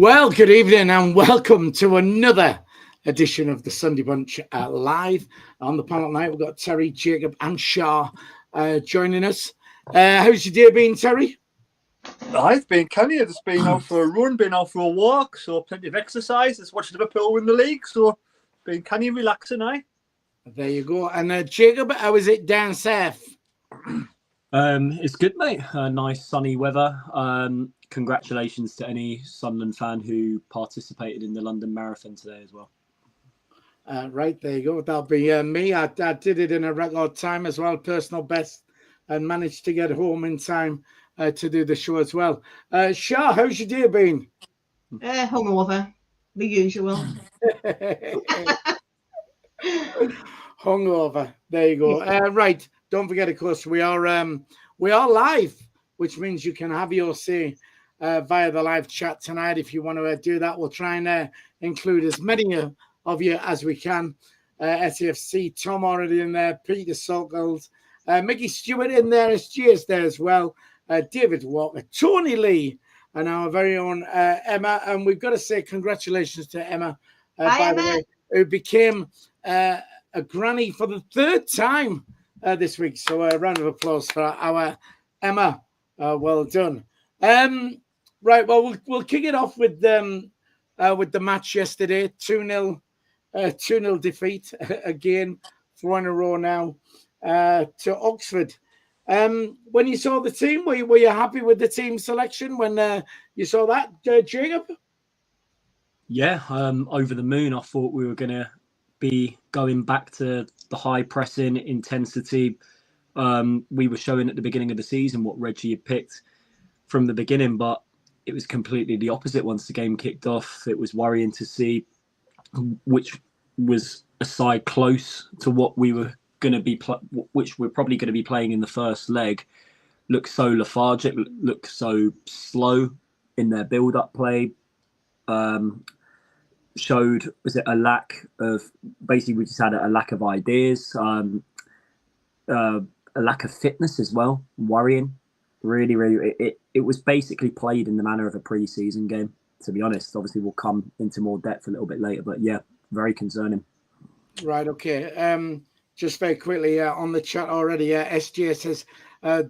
Well, good evening and welcome to another edition of the Sunday Bunch live. On the panel tonight, we've got Terry, Jacob and Shah joining us. How's your day been, Terry? I've been canny. Just been out for a run, been out for a walk, so plenty of exercise. Just watched Liverpool win the league, so been canny, relaxing, aye. There you go. And Jacob, how is it down south? It's good, mate. Nice sunny weather. Congratulations to any Sunderland fan who participated in the London Marathon today as well. Right, there you go. That'll be me. I did it in a record time as well, personal best, and managed to get home in time to do the show as well. Shah, how's your day been? Hungover, the usual. Hungover. There you go. Right. Don't forget, of course, we are live, which means you can have your say via the live chat tonight. If you want to do that, we'll try and include as many of you as we can. SAFC, Tom already in there, Peter Saltgold, Mickey Stewart in there, SG's there as well, David Walker, Tony Lee, and our very own Emma. And we've got to say congratulations to Emma, by the way, who became a granny for the third time this week. So a round of applause for our Emma. Well done. Right, well, we'll kick it off with the match yesterday. 2-0 defeat again, 4 in a row now to Oxford. When you saw the team, were you happy with the team selection when you saw that, Jacob? Yeah, over the moon. I thought we were going to be going back to the high pressing intensity we were showing at the beginning of the season, what Reggie had picked from the beginning, but it was completely the opposite once the game kicked off. It was worrying to see which was a side close to what we were going to be, which we're probably going to be playing in the first leg, look so lethargic, look so slow in their build-up play. Showed, was it a lack of, basically we just had a lack of ideas, a lack of fitness as well, worrying. Really, it was basically played in the manner of a pre-season game, to be honest. Obviously, we'll come into more depth a little bit later, but yeah, very concerning. Right, okay. Just very quickly on the chat already, SJ says,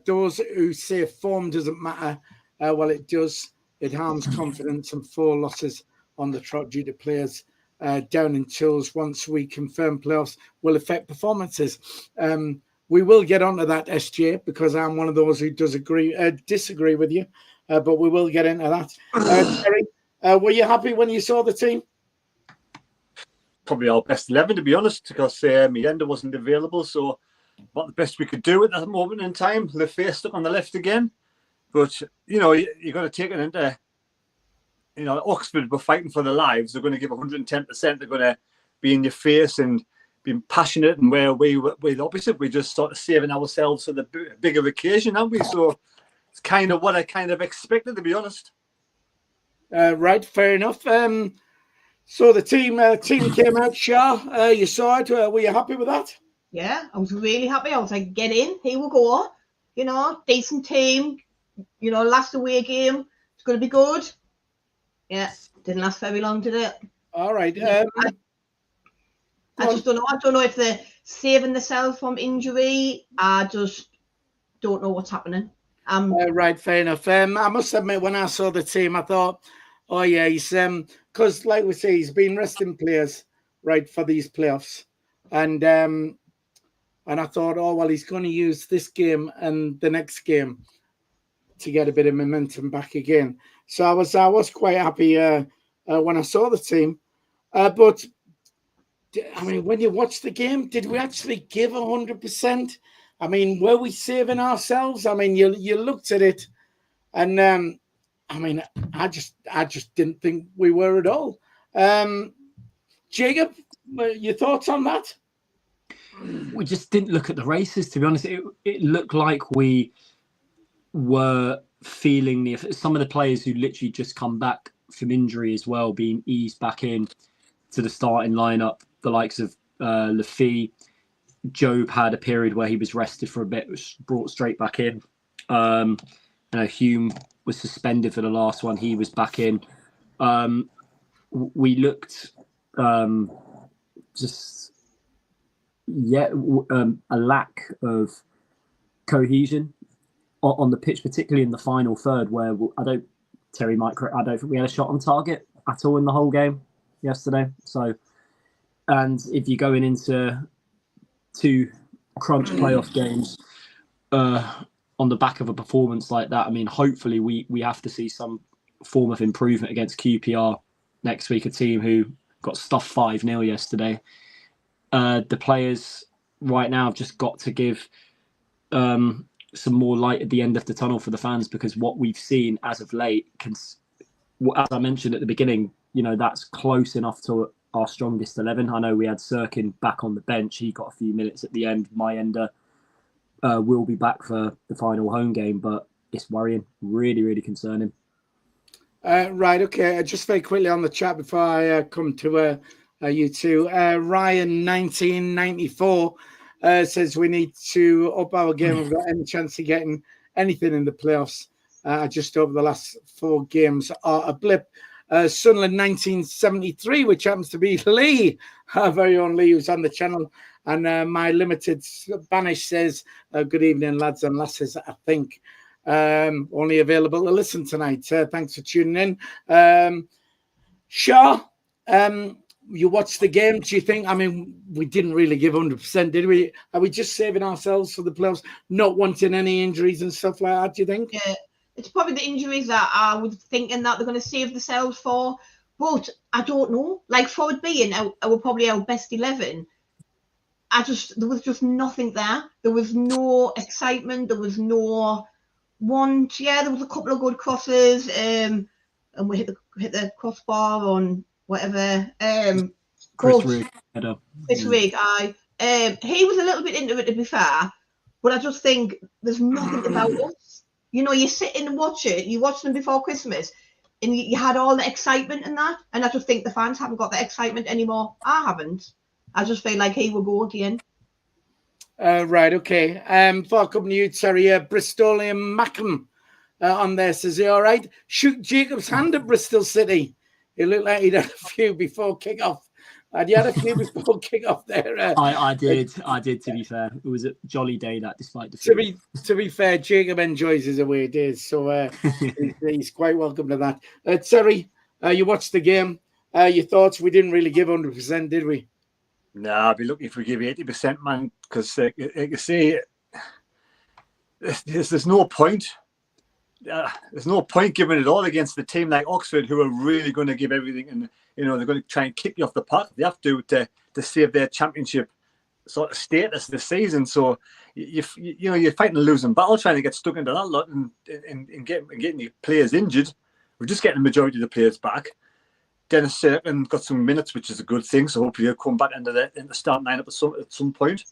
those who say form doesn't matter, well, it does. It harms confidence, and 4 losses on the trot due to players down in tools once we confirm playoffs will affect performances. We will get onto that, SJ, because I'm one of those who disagree with you, but we will get into that. Terry, were you happy when you saw the team? Probably our best 11, to be honest, because Mendy wasn't available, so what the best we could do at that moment in time. Lefay stuck on the left again, but you got to take it into. Oxford were fighting for their lives. They're going to give 110%. They're going to be in your face and being passionate, and where we opposite, we just sort of saving ourselves for the bigger occasion, aren't we? So it's kind of what I kind of expected, to be honest. Right, fair enough. So the team came out, Shah. You saw it. Were you happy with that? Yeah, I was really happy. I was like, get in, here we go. Decent team. Last away game. It's going to be good. Yeah, didn't last very long, did it? All right. I just don't know. I don't know if they're saving themselves from injury. I just don't know what's happening. Right, fair enough. I must admit, when I saw the team, I thought, oh yeah, he's because like we say, he's been resting players right for these playoffs, and I thought, oh well, he's going to use this game and the next game to get a bit of momentum back again. So I was quite happy when I saw the team, but. I mean, when you watch the game, did we actually give 100%? I mean, were we saving ourselves? I mean, you looked at it, and I mean, I just didn't think we were at all. Jacob, your thoughts on that? We just didn't look at the races, to be honest. It looked like we were feeling some of the players who literally just come back from injury as well, being eased back in to the starting lineup. The likes of Lefay, Job had a period where he was rested for a bit, was brought straight back in. Hume was suspended for the last one. He was back in. We looked a lack of cohesion on the pitch, particularly in the final third, where I don't think we had a shot on target at all in the whole game yesterday. So, and if you're going into 2 crunch playoff games on the back of a performance like that, I mean, hopefully we have to see some form of improvement against QPR next week, a team who got stuffed 5-0 yesterday. The players right now have just got to give some more light at the end of the tunnel for the fans, because what we've seen as of late, as I mentioned at the beginning, that's close enough to our strongest 11. I know we had Sirkin back on the bench. He got a few minutes at the end. Mayenda will be back for the final home game, but it's worrying, really, really concerning. Right, okay. Just very quickly on the chat before I come to you two. Ryan 1994 says we need to up our game. We've got any chance of getting anything in the playoffs. Just over the last 4 games are a blip. Sunderland 1973, which happens to be Lee, our very own Lee, who's on the channel. And my limited Spanish says, good evening, lads and lasses, I think. Only available to listen tonight. Thanks for tuning in. Shaw, you watched the game. Do you think, I mean, we didn't really give 100%, did we? Are we just saving ourselves for the playoffs, not wanting any injuries and stuff like that, do you think? Yeah, it's probably the injuries that I was thinking that they're going to save themselves for. But I don't know. Like, for it being probably our best 11, there was just nothing there. There was no excitement. There was no want. Yeah, there was a couple of good crosses, and we hit the crossbar on whatever. Chris Rigg, aye. He was a little bit into it, to be fair, but I just think there's nothing about us. You sit in and watch it. You watched them before Christmas, and you had all the excitement in that. And I just think the fans haven't got the excitement anymore. I haven't. I just feel like he will go again. Right, okay. For coming to you, Terry, Bristolian Mackham on there says, he all right? Shoot Jacob's hand at Bristol City. It looked like he'd had a few before kick-off. Had you had a few before kick-off there? I did, to be fair. It was a jolly day, that, despite the to be fair, Jacob enjoys his away days, so he's quite welcome to that. Terry, you watched the game. Your thoughts? We didn't really give 100%, did we? No, I'd be lucky if we give 80%, man, because you see, there's no point. There's no point giving it all against the team like Oxford, who are really going to give everything, and they're going to try and kick you off the park. They have to save their championship sort of status this season. So you're fighting a losing battle, trying to get stuck into that lot and getting your players injured. We're just getting the majority of the players back. Dennis Sirkin got some minutes, which is a good thing. So hopefully he'll come back into the start lineup at some point.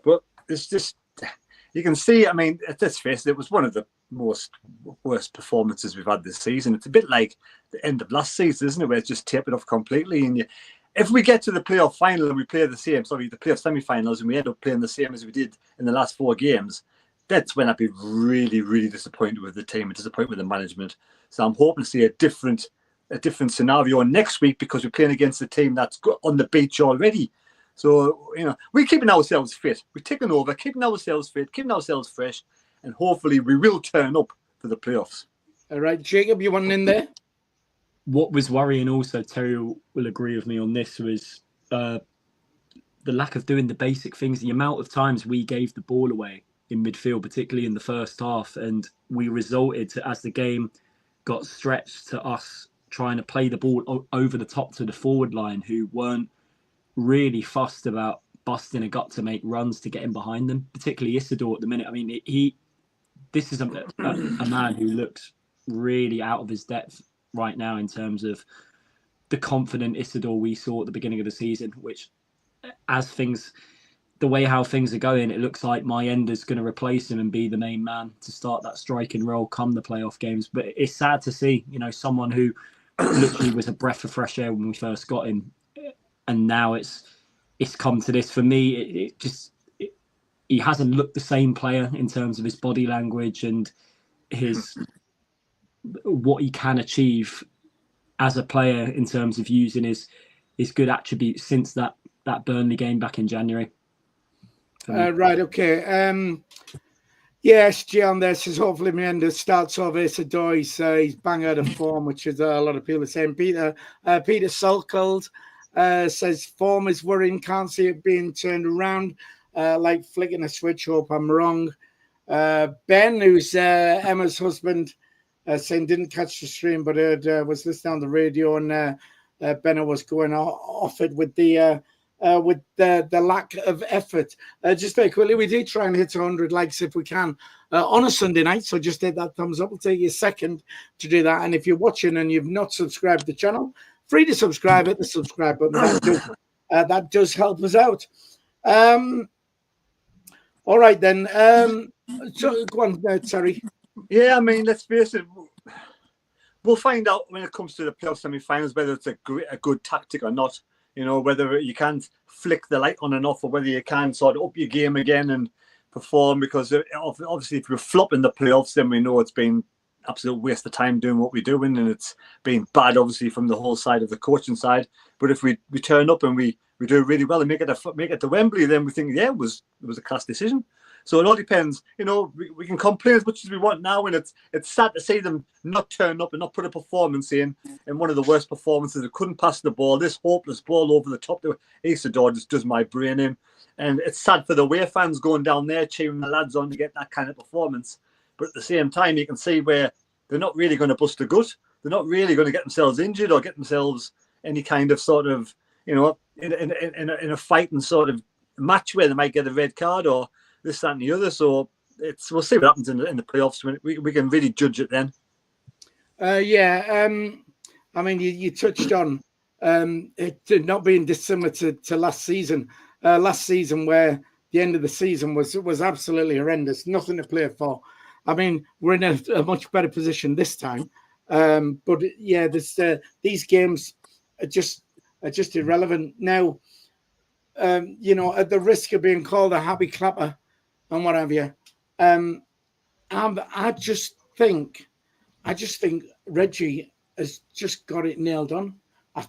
But it's just, you can see, I mean, let's face it, it was one of the worst performances we've had this season. It's a bit like the end of last season, isn't it, where it's just tapered off completely. And if we get to the playoff final and we play the playoff semi-finals, and we end up playing the same as we did in the last 4 games, that's when I'd be really, really disappointed with the team and disappointed with the management. So I'm hoping to see a different scenario next week, because we're playing against a team that's on the beach already. So, we're keeping ourselves fit. We're taking over, keeping ourselves fit, keeping ourselves fresh, and hopefully we will turn up for the playoffs. All right, Jacob, you want in there? What was worrying also, Terry will agree with me on this, was the lack of doing the basic things. The amount of times we gave the ball away in midfield, particularly in the first half, and we resulted to, as the game got stretched, to us trying to play the ball over the top to the forward line, who weren't really fussed about busting a gut to make runs to get in behind them, particularly Isidore at the minute. I mean, this is a man who looks really out of his depth right now in terms of the confident Isidore we saw at the beginning of the season, which, the way how things are going, it looks like Mayenda's going to replace him and be the main man to start that striking role come the playoff games. But it's sad to see, someone who literally was a breath of fresh air when we first got him, and now it's come to this. For me, he hasn't looked the same player in terms of his body language and what he can achieve as a player in terms of using his good attributes since that Burnley game back in January. Right, okay. Yes, Gian there says hopefully Mendy starts off Asador. He's bang out of form, which is a lot of people are saying. Peter Sulkold says form is worrying, can't see it being turned around, like flicking a switch. Hope I'm wrong. Ben, who's Emma's husband, saying didn't catch the stream, but was listening on the radio, and Benno was going off it with the lack of effort. Just very quickly, we do try and hit 100 likes if we can on a Sunday night, so just hit that thumbs up. It'll take you a second to do that, and if you're watching and you've not subscribed to the channel, free to subscribe, hit the subscribe button. That does help us out. All right then, so go on, Terry. Yeah, I mean, let's face it, we'll find out when it comes to the playoff semi-finals whether it's a good tactic or not. You know, whether you can flick the light on and off, or whether you can sort of up your game again and perform. Because obviously, if we're flopping the playoffs, then we know it's been absolute waste of time doing what we're doing, and it's been bad, obviously, from the whole side of the coaching side. But if we turn up and we do really well and make it to Wembley, then we think, yeah, it was a class decision. So it all depends. You know, we can complain as much as we want now, and it's sad to see them not turn up and not put a performance in one of the worst performances. They couldn't pass the ball. This hopeless ball over the top to Isidore just does my brain in. And it's sad for the away fans going down there cheering the lads on to get that kind of performance. But at the same time, you can see where they're not really going to bust a gut. They're not really going to get themselves injured or get themselves any kind of sort of, you know, in a fighting sort of match where they might get a red card or this, that, and the other. So we'll see what happens in the playoffs. We can really judge it then. I mean, you touched on it not being dissimilar to last season. Last season, where the end of the season was absolutely horrendous, nothing to play for. I mean, we're in a much better position this time. But yeah, these games are just irrelevant now. You know, at the risk of being called a happy clapper and what have you, I just think Reggie has just got it nailed on. I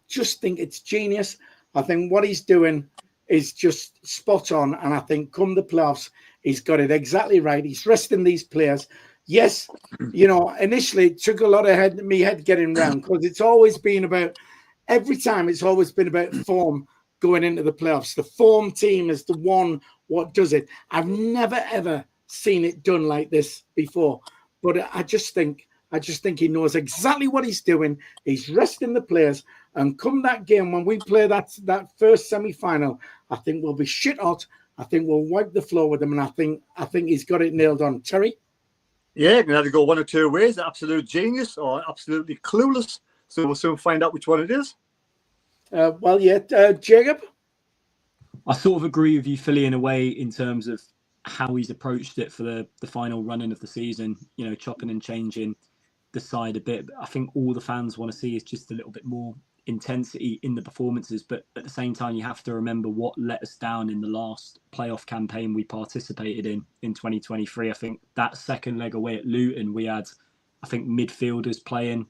just think it's genius. I think what he's doing is just spot on, and I think come the playoffs, he's got it exactly right. He's resting these players. Yes, you know, initially it took a lot of head getting round, because it's always been about, every time it's always been about form going into the playoffs. The form team is the one what does it. I've never ever seen it done like this before. But I just think he knows exactly what he's doing. He's resting the players, and come that game when we play that first semi-final, I think we'll be shit hot. I think we'll wipe the floor with them, and I think he's got it nailed on. Terry? Yeah, you can either go one or two ways: absolute genius or absolutely clueless. So we'll soon find out which one it is. Jacob? I sort of agree with you, Philly, in a way, in terms of how he's approached it for the final running of the season, you know, chopping and changing the side a bit. But I think all the fans want to see is just a little bit more intensity in the performances. But at the same time, you have to remember what let us down in the last playoff campaign we participated in 2023. I think that second leg away at Luton, we had, I think, midfielders playing,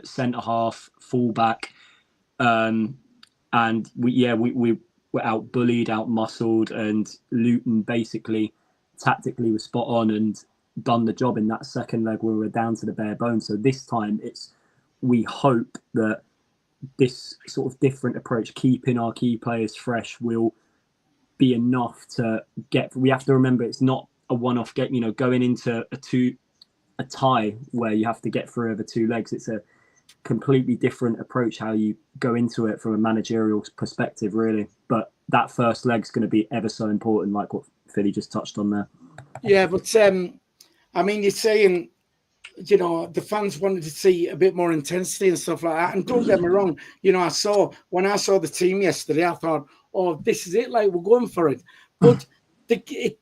centre half, full back. And we were out bullied, out muscled, and Luton basically tactically was spot on and done the job in that second leg where we were down to the bare bones. So this time we hope that this sort of different approach, keeping our key players fresh, will be enough to get. We have to remember it's not a one-off game. You know, going into a tie where you have to get through over two legs, it's a completely different approach how you go into it from a managerial perspective, really. But that first leg's going to be ever so important, like what Philly just touched on there. Yeah, but I mean, you're saying, you know, the fans wanted to see a bit more intensity and stuff like that. And don't get me wrong, you know, when I saw the team yesterday, I thought, oh, this is it, like we're going for it. But the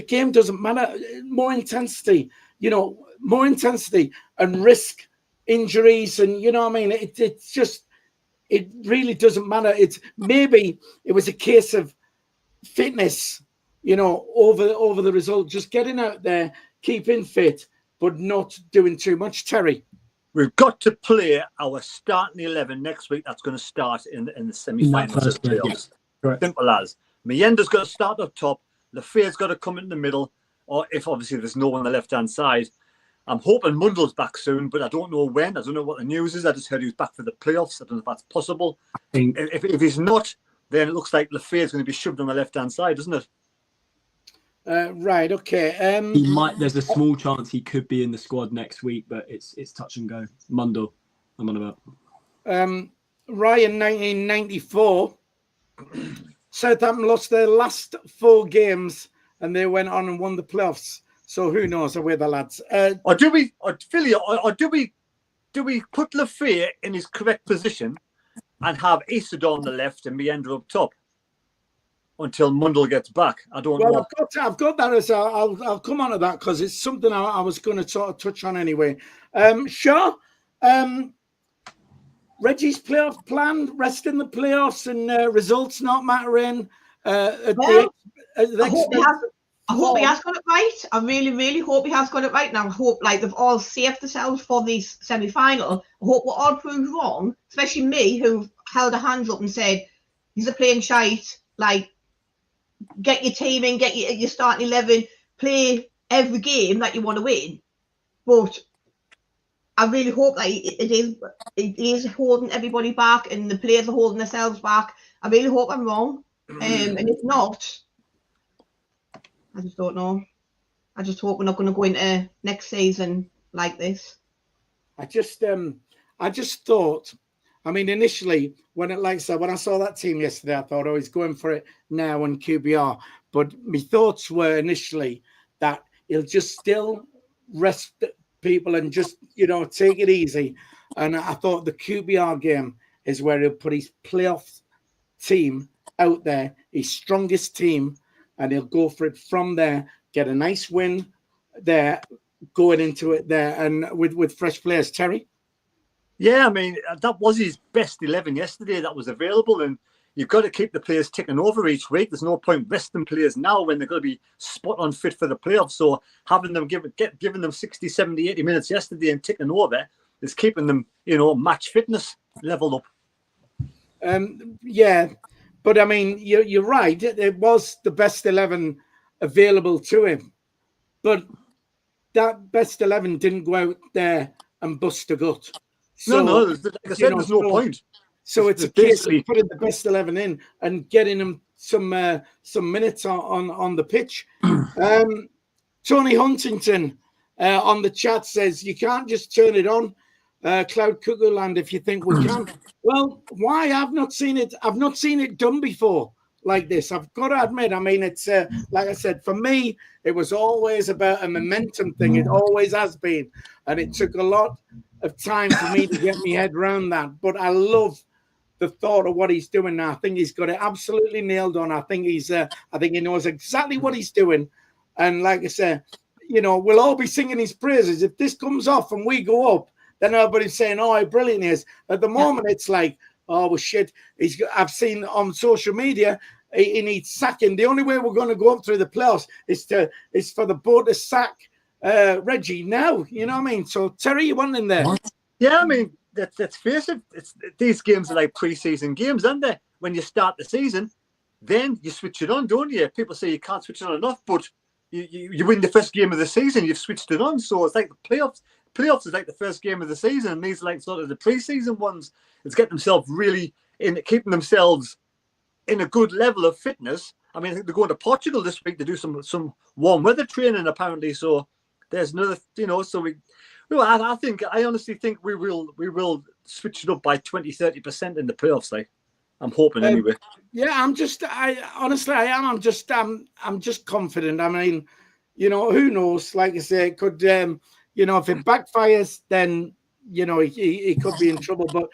game doesn't matter. More intensity, you know, more intensity and risk injuries, and you know what I mean, it's just, it really doesn't matter. It's maybe it was a case of fitness, you know, over the result, just getting out there, keeping fit, but not doing too much. Terry? we've got to play our starting 11 next week. That's going to start in the semi-finals of the playoffs. Correct. Simple as. Mienda's got to start up top. Lefebvre's got to come in the middle, or if obviously there's no one on the left-hand side. I'm hoping Mundell's back soon, but I don't know when. I don't know what the news is. I just heard he was back for the playoffs. I don't know if that's possible. If he's not, then it looks like Lefebvre's going to be shoved on the left-hand side, doesn't it? Right, okay. He might. There's a small chance he could be in the squad next week, but it's touch and go. Mundell, I'm on about. Ryan, 1994, Southampton lost their last 4 games and they went on and won the playoffs. So who knows? We're the lads. Or do we put Lefebvre in his correct position and have Isidore on the left and Mienda up top until Mundell gets back? I don't know. I've got that as I'll come on to that because it's something I was going to sort of touch on anyway. Sure. Reggie's playoff plan, rest in the playoffs and results not mattering. I hope he has got it right. I really, really hope he has got it right. And I hope like they've all saved themselves for this semi-final. I hope we're all proved wrong, especially me, who held a hands up and said, "He's a playing shite. Like, get your team in, get your starting 11, play every game that you want to win." But I really hope that it is holding everybody back and the players are holding themselves back. I really hope I'm wrong. And if not, I just don't know. I just hope we're not going to go into next season like this. I just thought, I mean, initially when I saw that team yesterday, I thought, he's going for it now on QBR. But my thoughts were initially that he'll just still rest people and just, take it easy. And I thought the QBR game is where he'll put his playoff team out there, his strongest team, and he'll go for it from there, get a nice win there, going into it there, and with fresh players. Terry? Yeah, I mean, that was his best 11 yesterday that was available, and you've got to keep the players ticking over each week. There's no point resting players now when they're going to be spot on fit for the playoffs. So having them giving them 60, 70, 80 minutes yesterday and ticking over is keeping them, match fitness level up. Yeah. But, I mean, you're right. It was the best 11 available to him. But that best 11 didn't go out there and bust a gut. So, no, like I said, there's no point. So it's a case of putting the best 11 in and getting them some minutes on the pitch. Tony Huntington on the chat says, you can't just turn it on. Cloud Cuckoo Land, if you think we can. Well, why? I've not seen it done before like this. I've got to admit, I mean, it's like I said, for me, it was always about a momentum thing. It always has been. And it took a lot of time for me to get my head around that. But I love the thought of what he's doing now. I think he's got it absolutely nailed on. I think he knows exactly what he's doing. And like I said, we'll all be singing his praises. If this comes off and we go up, then everybody's saying, how brilliant he is. At the moment, it's like, oh, well, shit. I've seen on social media, he needs sacking. The only way we're going to go up through the playoffs is for the board to sack Reggie now. You know what I mean? So, Terry, you want in there? Yeah, I mean, let's face it. These games are like pre-season games, aren't they? When you start the season, then you switch it on, don't you? People say you can't switch it on enough, but you win the first game of the season, you've switched it on. So it's like the playoffs. Playoffs is like the first game of the season, and these are like sort of the pre-season ones. It's getting themselves really keeping themselves in a good level of fitness. I mean, I think they're going to Portugal this week to do some warm weather training apparently. So there's another, So I honestly think we will switch it up by 20-30% in the playoffs. Like I'm hoping anyway. Yeah, I'm just confident. I mean, who knows? Like I say, it could. If it backfires, then, he could be in trouble. But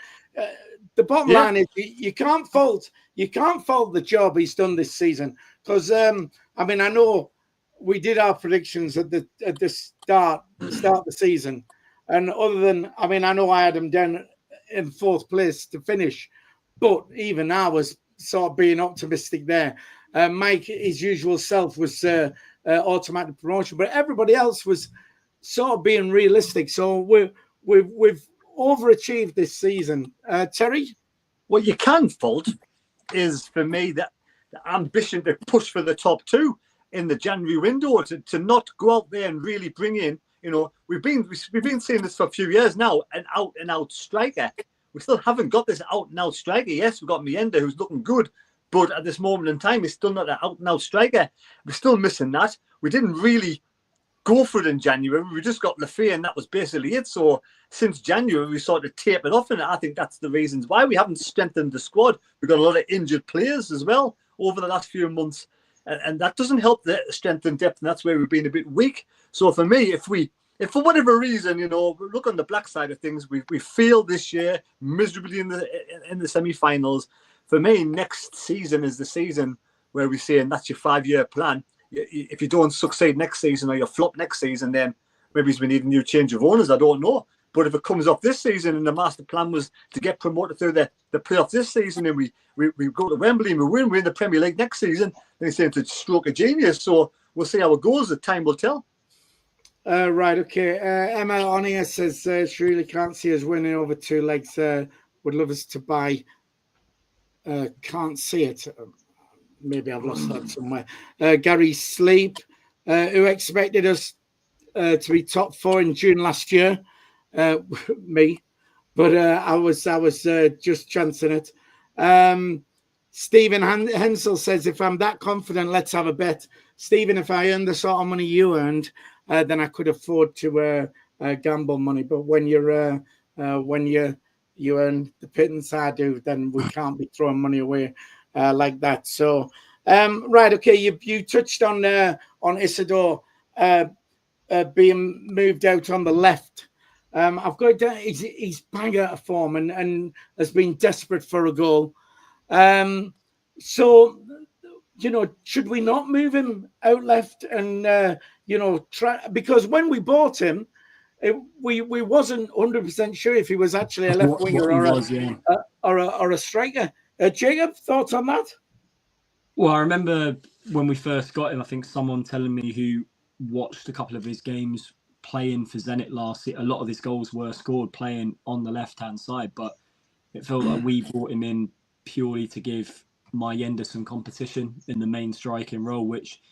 the bottom line is you can't fault the job he's done this season. Because, I know we did our predictions at the start of the season. And other than, I know I had him down in 4th place to finish. But even I was sort of being optimistic there. Mike, his usual self, was automatic promotion. But everybody else was sort of being realistic. So we've overachieved this season. Terry? What you can fault is, for me, that the ambition to push for the top two in the January window, to not go out there and really bring in, we've been saying this for a few years now, an out-and-out striker. We still haven't got this out-and-out striker. Yes, we've got Mendy, who's looking good, but at this moment in time, he's still not an out-and-out striker. We're still missing that. We didn't really go for it in January. We just got Lafay, and that was basically it. So since January, we sort of tapered off, and I think that's the reasons why we haven't strengthened the squad. We've got a lot of injured players as well over the last few months, and that doesn't help the strength and depth, and that's where we've been a bit weak. So for me, if for whatever reason, look on the black side of things, we failed this year miserably in the semi-finals. For me, next season is the season where we say, and that's your 5-year plan. If you don't succeed next season, or you flop next season, then maybe we need a new change of owners. I don't know. But if it comes off this season and the master plan was to get promoted through the playoffs this season, and we go to Wembley and we win the Premier League next season, then it's a stroke of genius. So we'll see how it goes. The time will tell. Right, okay. Emma on here says she really can't see us winning over 2 legs. Would love us to buy. Can't see it. Maybe I've lost that somewhere. Gary Sleep, who expected us to be top 4 in June last year. Me, but I was just chancing it. Stephen Hensel says, if I'm that confident, let's have a bet. Stephen, if I earned the sort of money you earned, then I could afford to gamble money. But when you earn the pittance I do, then we can't be throwing money away like that. So, right, okay, you touched on Isidore being moved out on the left. I've got down, he's bang out of form and has been desperate for a goal. So, should we not move him out left and, try, because when we bought him, we wasn't 100% sure if he was actually a left winger or a striker. Jacob, thoughts on that? Well, I remember when we first got him, I think someone telling me who watched a couple of his games playing for Zenit last year, a lot of his goals were scored playing on the left-hand side, but it felt like we brought him in purely to give Mayenda some competition in the main striking role, which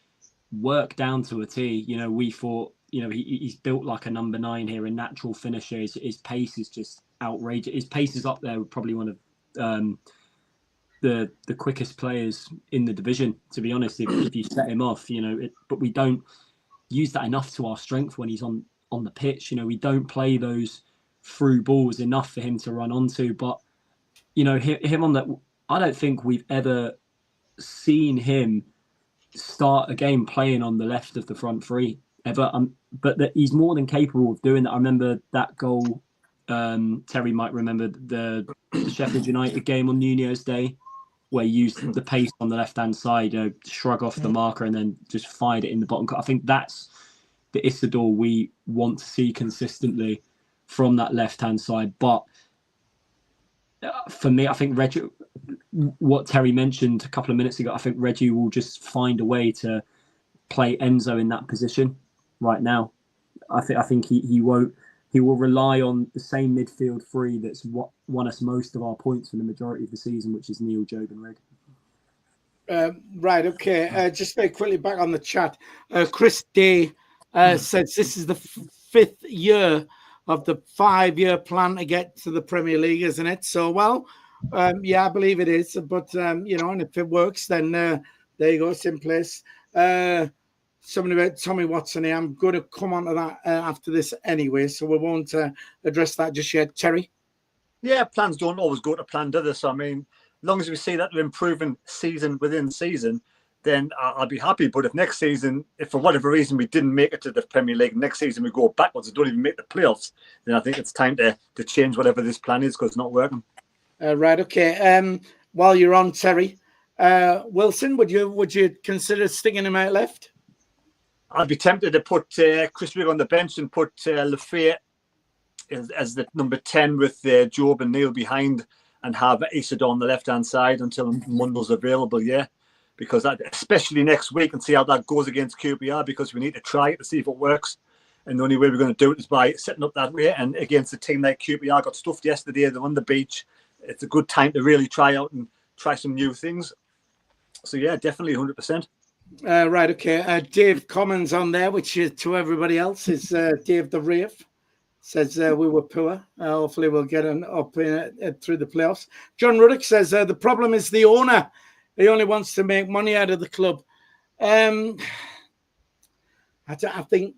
worked down to a T. We thought, he's built like a number 9 here, a natural finisher. His pace is just outrageous. His pace is up there with probably one of the quickest players in the division, to be honest, if you set him off, but we don't use that enough to our strength when he's on the pitch. We don't play those through balls enough for him to run onto. But him on that, I don't think we've ever seen him start a game playing on the left of the front three ever. But that he's more than capable of doing that. I remember that goal. Terry might remember the Sheffield United game on New Year's Day, where he used the pace on the left-hand side, shrug off the marker and then just fired it in the bottom. I think that's the Isidore we want to see consistently from that left-hand side. But for me, I think Reggie, what Terry mentioned a couple of minutes ago, I think Reggie will just find a way to play Enzo in that position right now. I think he won't. He will rely on the same midfield three that's what won us most of our points for the majority of the season, which is Neil, Job and Reg. Right, okay. Just very quickly back on the chat. Chris Day says this is the 5th year of the 5-year plan to get to the Premier League, isn't it? So, well, yeah, I believe it is. But, and if it works, then there you go, it's in place. Something about Tommy Watson here. I'm going to come on to that after this anyway, so we won't address that just yet. Terry? Yeah, plans don't always go to plan, do they? So, I mean, as long as we see that they're improving season within season, then I'll be happy. But if next season, if for whatever reason we didn't make it to the Premier League, next season we go backwards and don't even make the playoffs, then I think it's time to change whatever this plan is because it's not working. Right, okay. While you're on, Terry, Wilson, would you consider sticking him out left? I'd be tempted to put Chris Rigg on the bench and put Lafay as the number 10 with Job and Neil behind and have Isidore on the left-hand side until Mundell's available, yeah. Because especially next week and see how that goes against QPR because we need to try it to see if it works. And the only way we're going to do it is by setting up that way. And against a team like QPR got stuffed yesterday, they're on the beach. It's a good time to really try out and try some new things. So, yeah, definitely 100%. Right, okay. Dave comments on there, which is to everybody else, is Dave the Rave. Says we were poor. Hopefully we'll get an up through the playoffs. John Ruddock says the problem is the owner. He only wants to make money out of the club. I think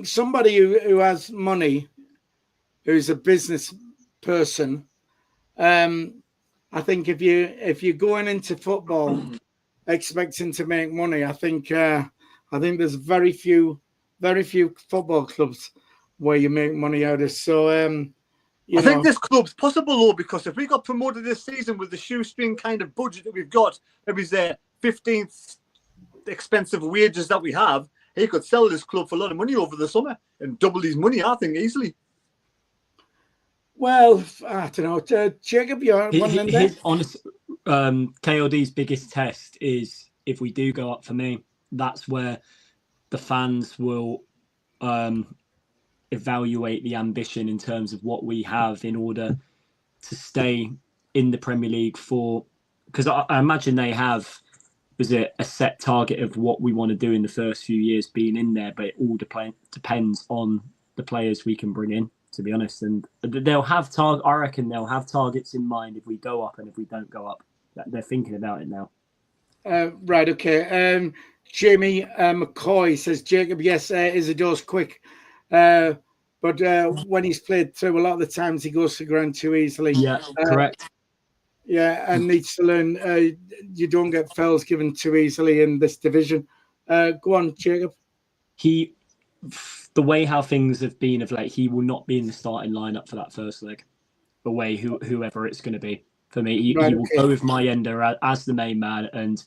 somebody who has money, who's a business person, I think if you're going into football expecting to make money, I think there's very few football clubs where you make money out of. So I think this club's possible though, because if we got promoted this season with the shoestring kind of budget that we've got, maybe the 15th expensive wages that we have, he could sell this club for a lot of money over the summer and double his money, I think, easily. Well, I don't know. Jacob, you're one his honest, KLD's biggest test is if we do go up. For me, that's where the fans will evaluate the ambition in terms of what we have in order to stay in the Premier League because I imagine they have a set target of what we want to do in the first few years being in there, but it all depends on the players we can bring in, to be honest. And they'll have I reckon they'll have targets in mind if we go up and if we don't go up. They're thinking about it now. Right, okay. Jamie McCoy says, Jacob, yes, Isidore's quick. But when he's played through, a lot of the times he goes to ground too easily. Yeah, correct. Yeah, and needs to learn you don't get fouls given too easily in this division. Go on, Jacob. The way how things have been of late, he will not be in the starting lineup for that first leg. Away, whoever it's going to be. For me, he will go with Mayenda as the main man, and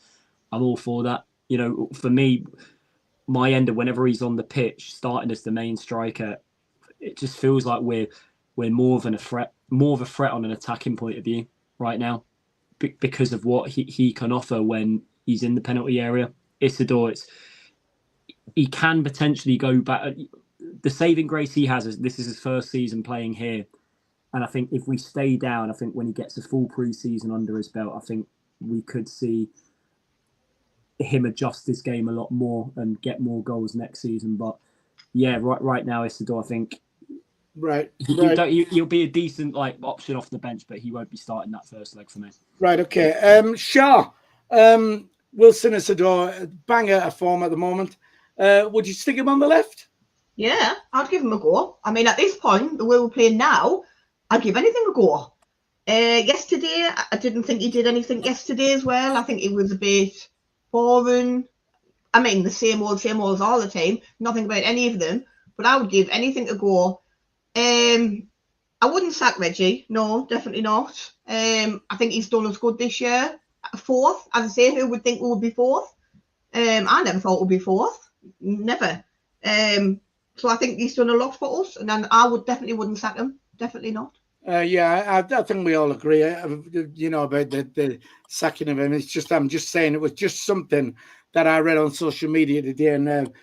I'm all for that. For me, Mayenda, whenever he's on the pitch, starting as the main striker, it just feels like we're more of a threat on an attacking point of view right now, because of what he can offer when he's in the penalty area. Isidore, he can potentially go back. The saving grace he has is this is his first season playing here, and I think if we stay down, I think when he gets a full pre-season under his belt, I think we could see him adjust his game a lot more and get more goals next season. But yeah, right now Isidore, I think. Right. He'll be a decent option off the bench, but he won't be starting that first leg for me. Right, okay. Shah, Wilson Isidore, banger at form at the moment. Would you stick him on the left? Yeah, I'd give him a go. I mean, at this point, the way we're playing now, I'd give anything a go. Yesterday, I didn't think he did anything yesterday as well. I think it was a bit boring. I mean, the same old all the time. Nothing about any of them. But I would give anything a go. I wouldn't sack Reggie. No, definitely not. I think he's done us good this year. Fourth, as I say, who would think we would be fourth? I never thought we'd be fourth. Never. So I think he's done a lot for us, and then I definitely wouldn't sack him. Definitely not. Yeah, I think we all agree. About the sacking of him. It's just I'm just saying it was just something that I read on social media today, and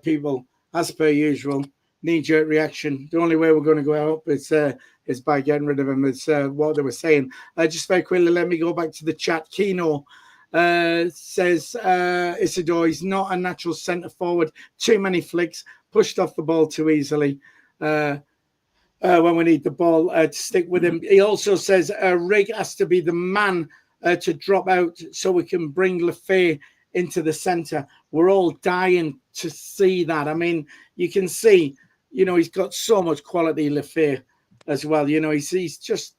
people, as per usual, knee-jerk reaction. The only way we're going to go up is by getting rid of him. It's what they were saying. Just very quickly, let me go back to the chat. Kino says Isidore, he's not a natural centre forward. Too many flicks, pushed off the ball too easily. When we need the ball to stick with him. He also says Rig has to be the man to drop out so we can bring Lefay into the centre. We're all dying to see that. I mean, you can see, he's got so much quality, Lefay, as well. He's just,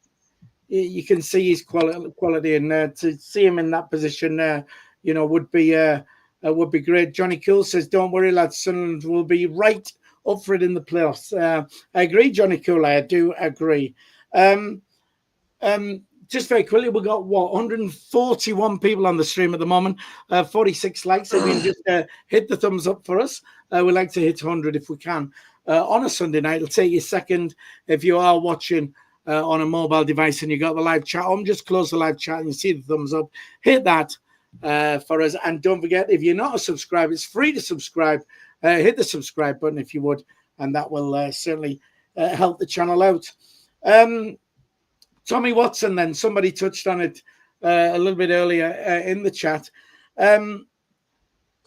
you can see his quality, and to see him in that position, would be great. Johnny Cool says, "Don't worry, lads, Sunderland will be right up for it in the playoffs." I agree, Johnny Cool. I do agree. Just very quickly, we've got 141 people on the stream at the moment, 46 likes. If you can just hit the thumbs up for us, we'd like to hit 100 if we can. On a Sunday night, it'll take you a second. If you are watching on a mobile device and you got the live chat on, just close the live chat and you see the thumbs up. Hit that for us. And don't forget, if you're not a subscriber, it's free to subscribe hit the subscribe button if you would, and that will certainly help the channel out. Tommy Watson, then, somebody touched on it a little bit earlier in the chat.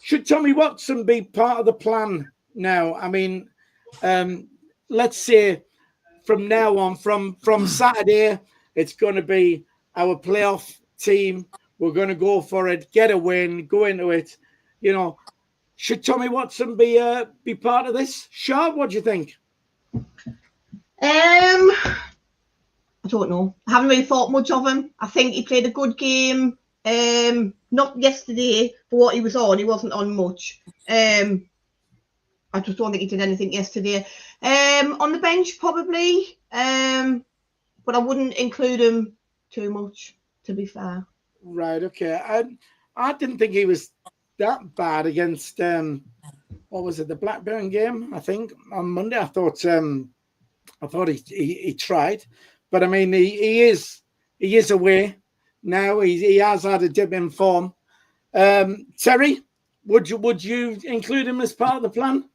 Should Tommy Watson be part of the plan now? I mean, let's say from now on, from Saturday, it's going to be our playoff team. We're going to go for it, get a win, go into it. You know, should Tommy Watson be part of this? Sharp, what do you think? I don't know. I haven't really thought much of him. I think he played a good game. Not yesterday, for what he was on. He wasn't on much. I just don't think he did anything yesterday. On the bench, probably. But I wouldn't include him too much, to be fair. Right, okay. I didn't think he was that bad against, what was it, the Blackburn game, I think, on Monday. I thought he tried. But, I mean, he is away now. He has had a dip in form. Terry, would you include him as part of the plan?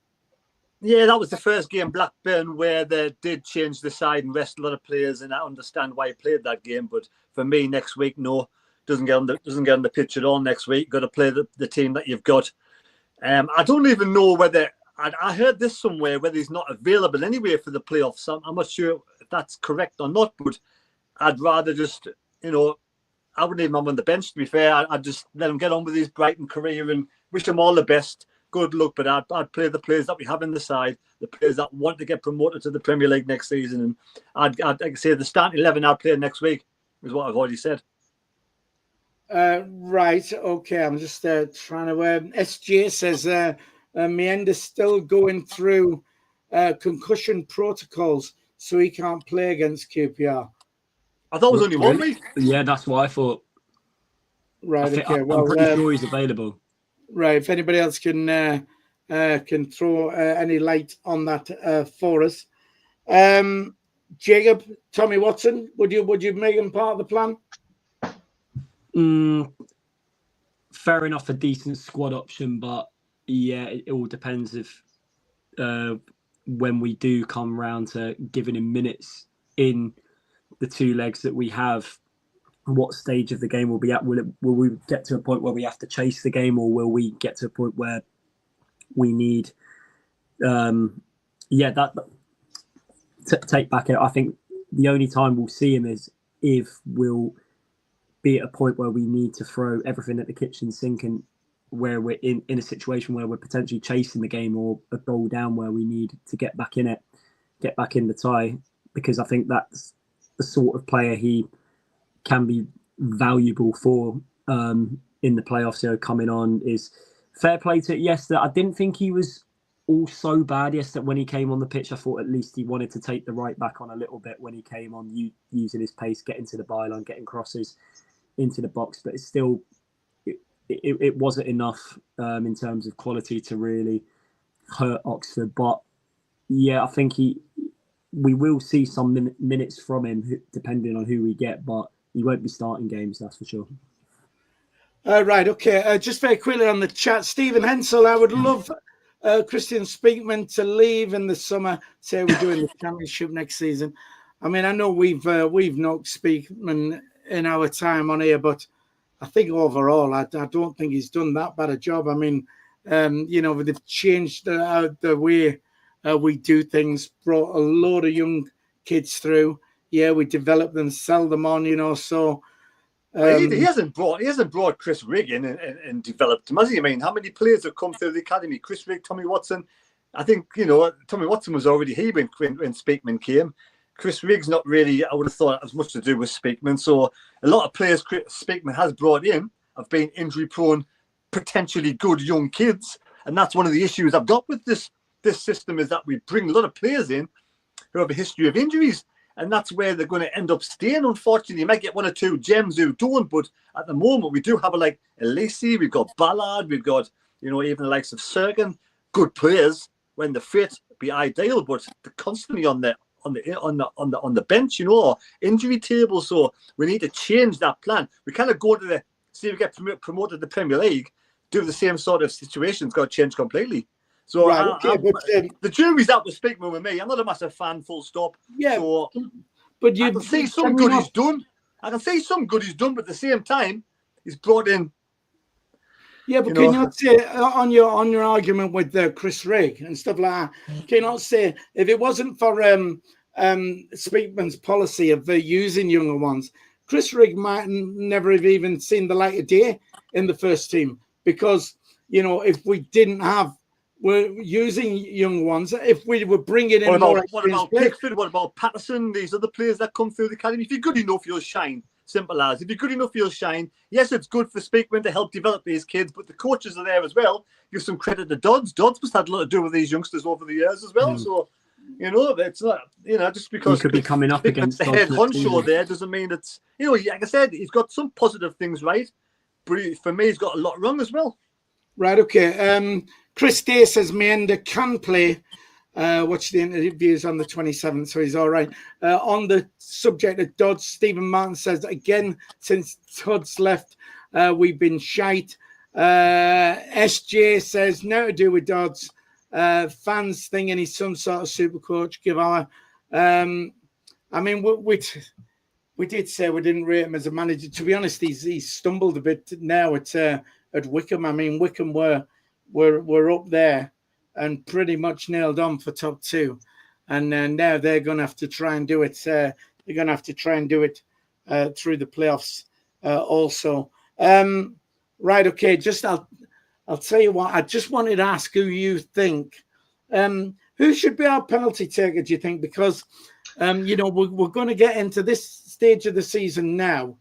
Yeah, that was the first game, Blackburn, where they did change the side and rest a lot of players, and I understand why he played that game. But for me, next week, no, doesn't get on the pitch at all next week. Got to play the team that you've got. I don't even know whether I heard this somewhere, whether he's not available anyway for the playoffs. I'm not sure if that's correct or not, but I'd rather just, I wouldn't even have him on the bench, to be fair. I'd just let him get on with his Brighton career and wish him all the best. Good luck, but I'd play the players that we have in the side, the players that want to get promoted to the Premier League next season. And I'd say the starting 11 I'd play next week is what I've already said. Right, okay. I'm just trying to... SJ says Mendy's still going through concussion protocols, so he can't play against QPR. I thought it was only 1 week. Yeah, that's what I thought. Right, okay. I'm pretty sure he's available. Right, if anybody else can throw any light on that for us. Jacob, Tommy Watson, would you make him part of the plan? Fair enough, a decent squad option, but yeah, it all depends if when we do come round to giving him minutes in the two legs that we have, what stage of the game we'll be at. Will we get to a point where we have to chase the game, or will we get to a point where we need take back it? I think the only time we'll see him is if we'll be at a point where we need to throw everything at the kitchen sink, and where we're in a situation where we're potentially chasing the game, or a goal down where we need to get back in it, get back in the tie, because I think that's the sort of player he can be valuable for in the playoffs. Coming on is fair play to it. Yes, I didn't think he was all so bad yesterday when he came on the pitch. I thought at least he wanted to take the right back on a little bit when he came on, using his pace, getting to the byline, getting crosses into the box. But it's still, it wasn't enough in terms of quality to really hurt Oxford. But yeah, I think we will see some minutes from him depending on who we get, but he won't be starting games, that's for sure. Right, okay. Just very quickly on the chat, Stephen Hensel, I would love Christian Speakman to leave in the summer. Say we're doing the championship next season. I mean, I know we've knocked Speakman in our time on here, but I think overall, I don't think he's done that bad a job. I mean, they've changed the way we do things, brought a load of young kids through. Yeah, we develop them, sell them on, so... he hasn't brought Chris Rigg in and developed him, has he? I mean, how many players have come through the academy? Chris Rigg, Tommy Watson. I think, Tommy Watson was already here when Speakman came. Chris Rigg's not really, I would have thought, as much to do with Speakman. So a lot of players Speakman has brought in have been injury-prone, potentially good young kids. And that's one of the issues I've got with this system, is that we bring a lot of players in who have a history of injuries. And that's where they're going to end up staying, unfortunately. You might get one or two gems who don't, but at the moment, we do have Lacey, we've got Ballard, we've got, even the likes of Sergen. Good players when they're fit, be ideal, but they're constantly on the bench, or injury table. So we need to change that plan. We kind of go to see if we get promoted to the Premier League, do the same sort of situation. It's got to change completely. So right, okay, the jury's out with Speakman with me. I'm not a massive fan, full stop. Yeah, so but I can see some good he's done. But at the same time, he's brought in. Yeah, but can you not say on your argument with Chris Rigg and stuff like that? Can you not say if it wasn't for Speakman's policy of using younger ones, Chris Rigg might never have even seen the light of day in the first team, because if we didn't have, we're using young ones, if we were bringing in more experienced players. Pickford? What about Patterson? These other players that come through the academy. If you're good enough, you'll shine. Simple as. If you're good enough, you'll shine. Yes, it's good for Speakman to help develop these kids, but the coaches are there as well. Give some credit to Dodds. Dodds must have had a lot to do with these youngsters over the years as well. So, it's not, just because he could be coming up against the head honcho there doesn't mean it's, like I said, he's got some positive things right, but for me, he's got a lot wrong as well. Right, okay. Chris Day says Mendy can play. Watch the interviews on the 27th, so he's all right. On the subject of Dodds, Stephen Martin says, again, since Dodds left, we've been shite. SJ says, no to do with Dodds. Fans thinking he's some sort of super coach. Give our... I mean, we did say we didn't rate him as a manager. To be honest, he's stumbled a bit now at Wycombe. I mean, Wycombe were up there and pretty much nailed on for top two, and now they're going to have to try and do it. They're going to have to try and do it through the playoffs also. Right, okay. I'll tell you what. I just wanted to ask who you think. Who should be our penalty taker? Do you think? Because we're going to get into this stage of the season now,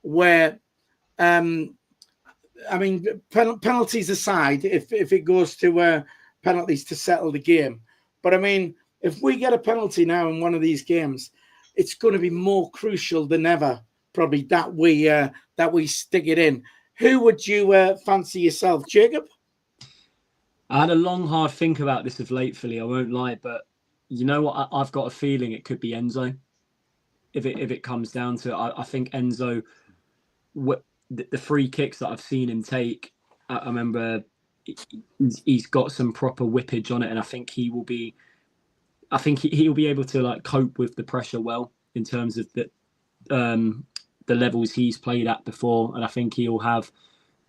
where penalties aside, if it goes to penalties to settle the game. But I mean, if we get a penalty now in one of these games, it's going to be more crucial than ever, probably, that we stick it in. Who would you fancy yourself, Jacob? I had a long, hard think about this of late, Philly. I won't lie, but you know what? I've got a feeling it could be Enzo. If it comes down to it, I think Enzo. The free kicks that I've seen him take, I remember he's got some proper whippage on it, and I think he will be. I think he'll be able to cope with the pressure well in terms of the levels he's played at before, and I think he'll have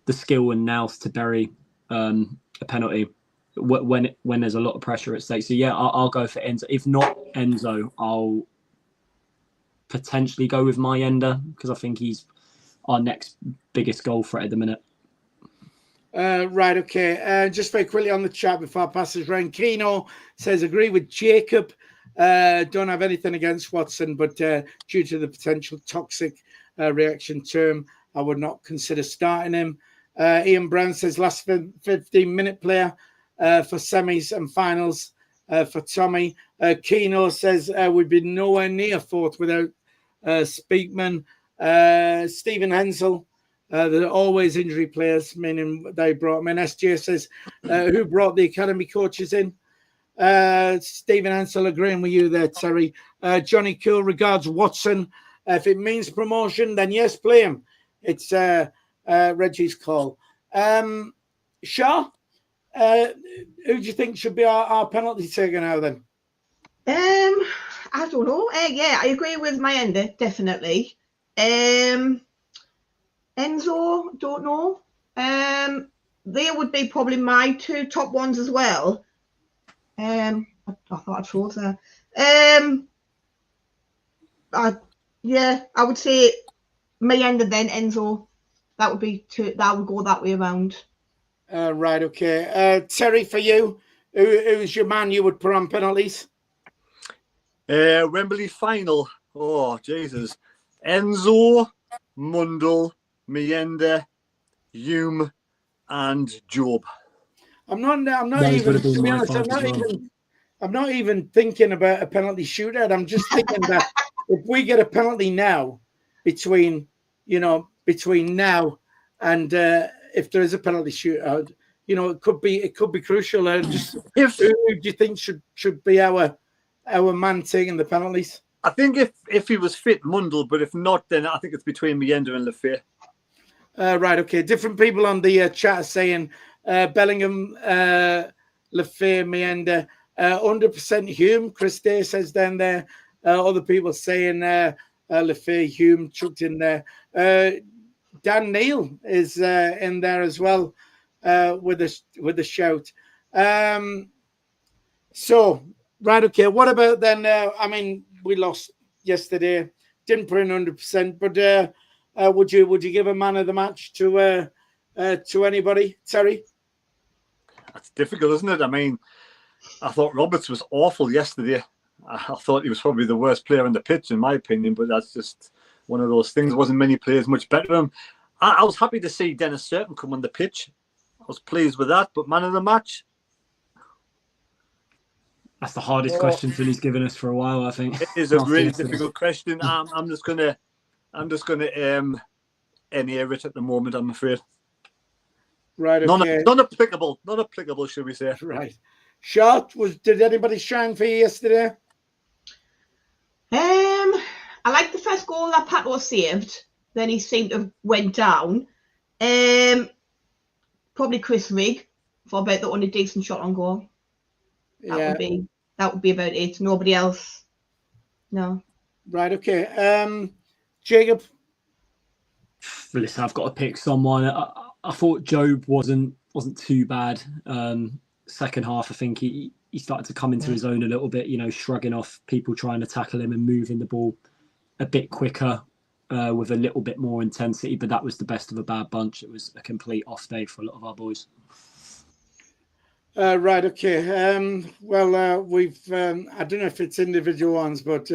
the skill and nous to bury a penalty when there's a lot of pressure at stake. So yeah, I'll go for Enzo. If not Enzo, I'll potentially go with Mayenda, because I think he's our next biggest goal threat at the minute. Right, okay. Just very quickly on the chat before I pass this round. Keno says, agree with Jacob. Don't have anything against Watson, but due to the potential toxic reaction term, I would not consider starting him. Ian Brown says, last 15-minute player for semis and finals for Tommy. Keno says, we'd be nowhere near fourth without Speakman. Stephen Hensel, they're always injury players, meaning they brought them in. SJ says, who brought the academy coaches in? Stephen Hensel agreeing with you there, Terry. Johnny Cool regards Watson. If it means promotion, then yes, play him. It's Reggie's call. Shaw, who do you think should be our penalty taker now then? I don't know. Yeah, I agree with Mayenda, definitely. Enzo, don't know. They would be probably my two top ones as well. I thought I'd throw there. I would say Mayenda, then Enzo. That would be two. That would go that way around. Right. Okay. Terry, for you, who's your man you would put on penalties? Wembley final. Oh Jesus. Enzo, Mundell, Mayenda, Hume, and Job. I'm not even thinking about a penalty shootout. I'm just thinking that if we get a penalty now, between now and if there is a penalty shootout, it could be crucial. Who do you think should be our man taking the penalties? I think if he was fit, Mundell, but if not, then I think it's between Mayenda and Lefay. Right, okay. Different people on the chat are saying Bellingham Lefay, Meander, 100% Hume. Chris Day says down there. Other people saying Lefay, Hume chucked in there. Dan Neal is in there as well with a shout. So, right, okay. What about then? I mean, we lost yesterday. Didn't put in 100%, but would you give a man of the match to anybody, Terry? That's difficult, isn't it? I mean, I thought Roberts was awful yesterday. I thought he was probably the worst player on the pitch, in my opinion, but that's just one of those things. There wasn't many players much better than him. I was happy to see Dennis Certain come on the pitch. I was pleased with that, but man of the match? That's the hardest question Philly's given us for a while, I think. It is a really difficult question. I'm just gonna NA it at the moment, I'm afraid. Right, okay. Not applicable, should we say? Right. Short, did anybody shine for you yesterday? I like the first goal that Pato saved. Then he seemed to have went down. Probably Chris Rigg for about the only decent shot on goal. That would be about it. Nobody else. No. Right, okay. Jacob? Listen, I've got to pick someone. I thought Job wasn't too bad. Second half, I think he started to come into his own a little bit, shrugging off people trying to tackle him and moving the ball a bit quicker with a little bit more intensity. But that was the best of a bad bunch. It was a complete off day for a lot of our boys. Right, okay. We've, I don't know if it's individual ones, but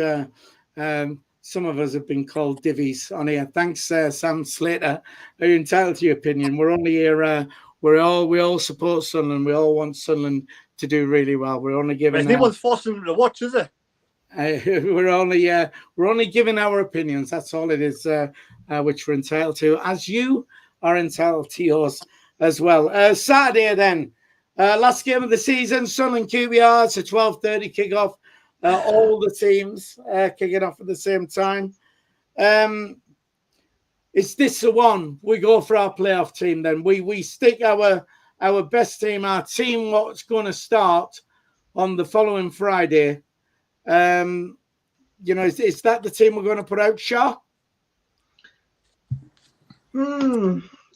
some of us have been called divvies on here. Thanks, Sam Slater. Are you entitled to your opinion? We're only here, we all support Sunderland. We all want Sunderland to do really well. We're only giving... Anyone's forcing them to watch, is it? We're only giving our opinions. That's all it is, which we're entitled to, as you are entitled to yours as well. Saturday then. Last game of the season, Sunderland QPR. It's a 12:30 kickoff. All the teams kicking off at the same time. Is this the one we go for our playoff team? Then we stick our best team, our team what's going to start on the following Friday. Is that the team we're going to put out, Shaw?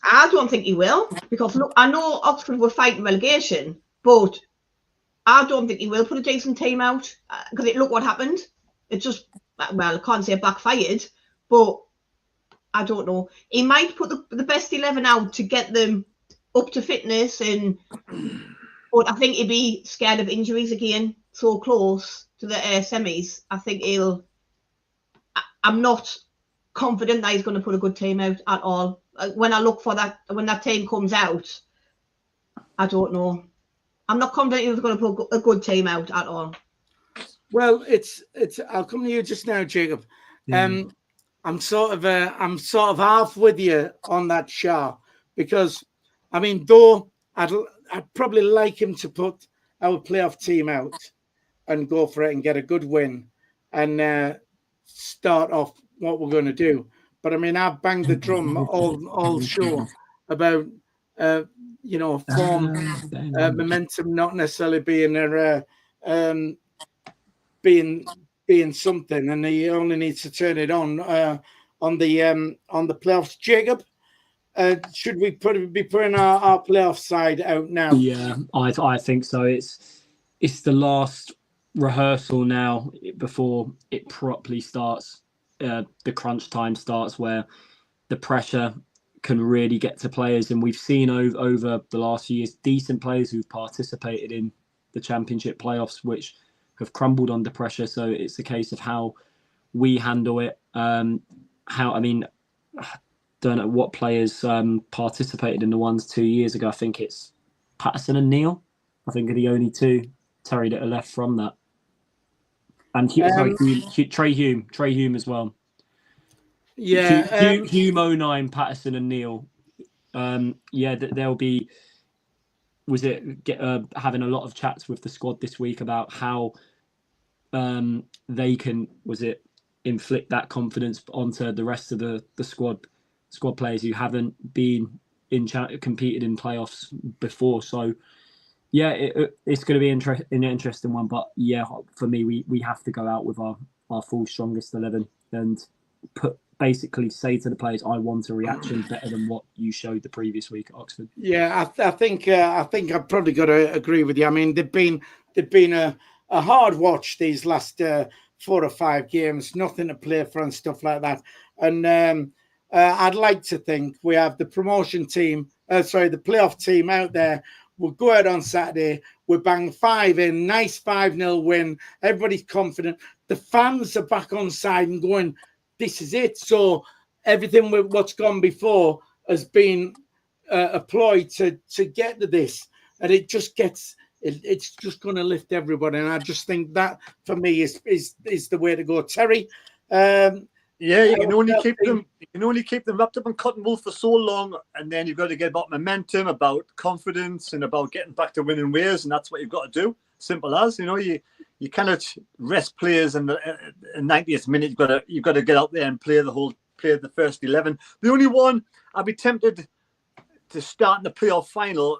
I don't think he will, because look, I know Oxford were fighting relegation, but I don't think he will put a decent team out, because look what happened. It just, well, I can't say it backfired, but I don't know. He might put the best 11 out to get them up to fitness, but I think he'd be scared of injuries again, so close to the semis. I think I'm not confident that he's going to put a good team out at all. When I look for that, when that team comes out, I don't know. I'm not confident he's going to put a good team out at all. Well, it's. I'll come to you just now, Jacob. I'm sort of half with you on that, Shah, because I mean, though I'd probably like him to put our playoff team out and go for it and get a good win and start off what we're going to do. But I mean, I've banged the drum all show about form, momentum not necessarily being being something, and he only needs to turn it on the playoffs. Jacob, should we be putting our playoff side out now? Yeah, I think so. It's the last rehearsal now before it properly starts. The crunch time starts, where the pressure can really get to players, and we've seen over the last few years decent players who've participated in the Championship playoffs which have crumbled under pressure. So it's a case of how we handle it. I don't know what players participated in the ones 2 years ago. I think it's Patterson and Neil. I think are the only two, Terry, that are left from that. And Trey Hume as well. Yeah, Hume 09, Patterson and Neil. They'll be. Was it having a lot of chats with the squad this week about how they can inflict that confidence onto the rest of the squad players who haven't been competed in playoffs before. So Yeah, it's going to be an interesting one. But yeah, for me, we have to go out with our full strongest 11 and basically say to the players, I want a reaction better than what you showed the previous week at Oxford. Yeah, I think I've probably got to agree with you. I mean, they've been a hard watch these last 4 or 5 games, nothing to play for and stuff like that. And I'd like to think we have the promotion team, the playoff team out there. We'll go out on Saturday. We'll bang 5 in, nice 5-0 win. Everybody's confident. The fans are back on side and going, this is it. So everything with what's gone before has been a ploy to get to this, and it just gets it's just going to lift everybody. And I just think that for me is the way to go. Terry, yeah, you can only keep them wrapped up in cotton wool for so long, and then you've got to get about momentum, about confidence, and about getting back to winning ways, and that's what you've got to do. Simple as, you cannot rest players in the 90th minute. You've got to get out there and play the first 11. The only one I'd be tempted to start in the playoff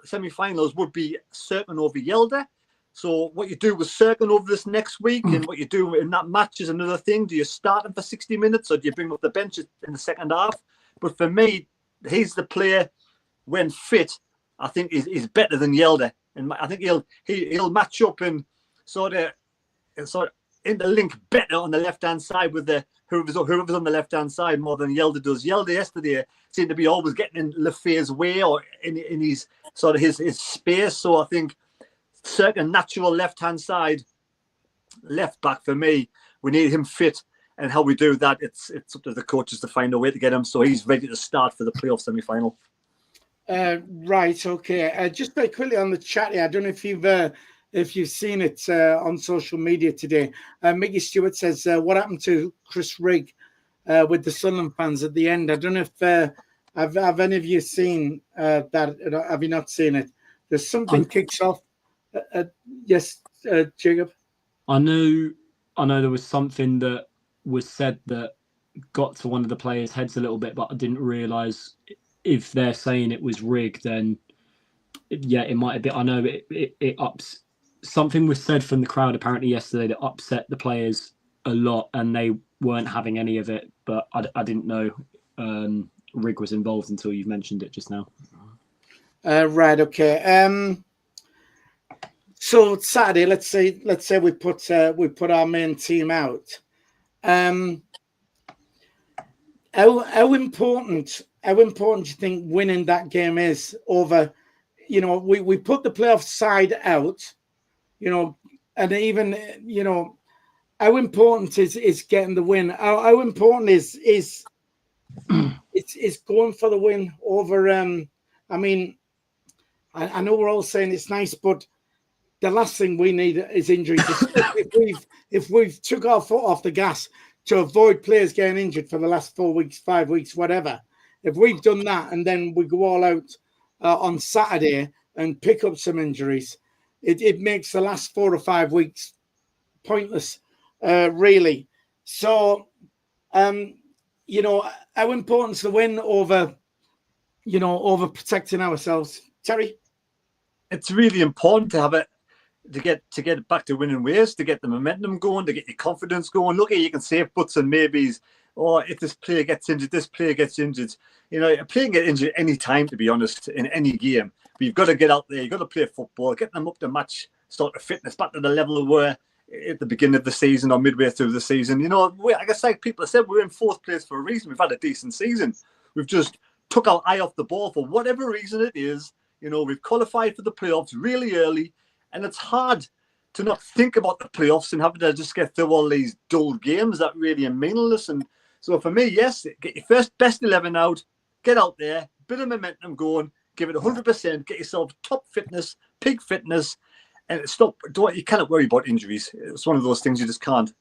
semi-finals would be Serkin over Yelda. So what you do with Serkin over this next week and what you do in that match is another thing. Do you start him for 60 minutes or do you bring him off the bench in the second half? But for me, he's the player when fit. I think is better than Yelda, and I think he'll match up and sort of interlink better on the left hand side with whoever's on the left hand side more than Yelda does. Yelda yesterday seemed to be always getting in Lefay's way or in his sort of his space. So I think certain natural left hand side left back for me. We need him fit, and how we do that, it's up to the coaches to find a way to get him so he's ready to start for the playoff semi final. Right, okay. Just very quickly on the chat here, I don't know if you've seen it on social media today. Mickey Stewart says, what happened to Chris Rigg with the Sunderland fans at the end? I don't know if have any of you seen that? Have you not seen it? There's something kicks off. Yes, Jacob? I know there was something that was said that got to one of the players' heads a little bit, but I didn't realise if they're saying it was Rigg, then yeah, it might have been. I know it ups. Something was said from the crowd apparently yesterday that upset the players a lot, and they weren't having any of it. But I didn't know Rigg was involved until you've mentioned it just now. Right. Okay. So Saturday, let's say we put our main team out. How important do you think winning that game is over? We put the playoff side out. And even how important is getting the win? How important is it's going for the win over? I mean, I know we're all saying it's nice, but the last thing we need is injuries. if we've took our foot off the gas to avoid players getting injured for the last 4 weeks, 5 weeks, whatever, if we've done that and then we go all out on Saturday and pick up some injuries, it makes the last 4 or 5 weeks pointless, really. So, how important is the win over protecting ourselves, Terry? It's really important to have it to get back to winning ways, to get the momentum going, to get your confidence going. Look, you can save buts and maybes. Or if this player gets injured, this player gets injured. A player can get injured any time, to be honest, in any game. But you've got to get out there. You've got to play football, get them up to match sort of fitness, back to the level where at the beginning of the season or midway through the season. I guess like people have said, we're in 4th place for a reason. We've had a decent season. We've just took our eye off the ball for whatever reason it is. We've qualified for the playoffs really early, and it's hard to not think about the playoffs and having to just get through all these dull games that really are meaningless. And so for me, yes, get your first best 11 out, get out there, bit of momentum going, give it 100%, get yourself top fitness, peak fitness, and you cannot worry about injuries. It's one of those things you just can't.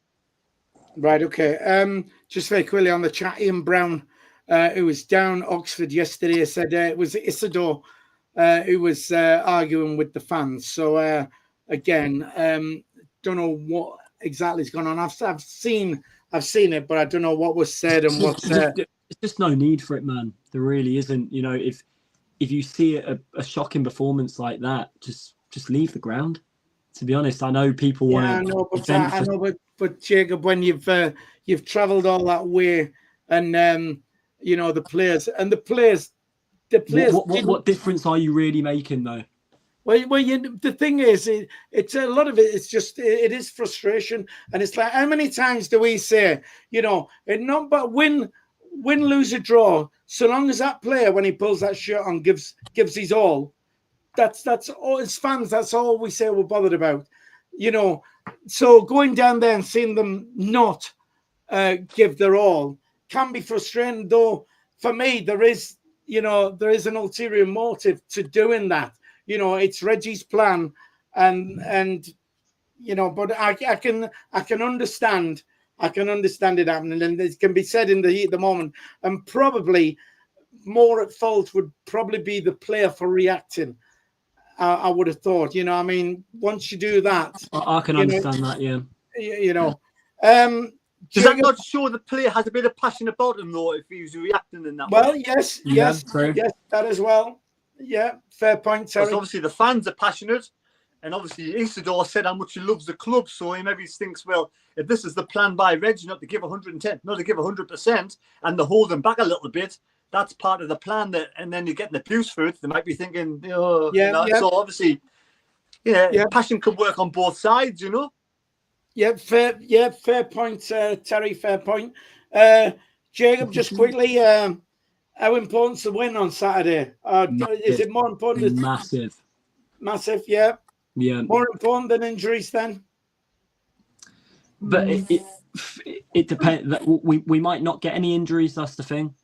Right, okay. Just very quickly on the chat, Ian Brown, who was down Oxford yesterday, said it was Isidore who was arguing with the fans. So again, don't know what exactly is going on. I've seen it, but I don't know what was said and what's. It's just no need for it, man. There really isn't. If you see a shocking performance like that, just just leave the ground. To be honest, I know people want to. I know, but Jacob, when you've travelled all that way, and you know the players. What difference are you really making, though? Well, the thing is, it's a lot of it. It's just it is frustration, and it's like, how many times do we say, you know, not but win, lose, or draw, so long as that player, when he pulls that shirt on, gives his all. That's all. As fans, that's all we say we're bothered about, you know. So going down there and seeing them not give their all can be frustrating. Though for me, there is an ulterior motive to doing that. You know, it's Reggie's plan, and you know, but I can understand. I can understand it happening, and it can be said in the heat of the moment, and probably more at fault would probably be the player for reacting. I would have thought, you know, I mean, once you do that, I can understand that, yeah. You know, does that not show the player has a bit of passion about him, though, if he was reacting in that way? Well, yes, that as well. Yeah, fair point, Terry. Because obviously the fans are passionate, and obviously Isidore said how much he loves the club, so he maybe thinks, well, if this is the plan by Reg, not to give 110, not to give 100%, and to hold them back a little bit, that's part of the plan. That, and then you're getting abuse for it. They might be thinking, So obviously, passion could work on both sides, you know. Fair point, Terry. Fair point. Jacob, just quickly, how important is the win on Saturday? Is it more important? Massive, yeah. More important than injuries, then. But it depends. We might not get any injuries. That's the thing.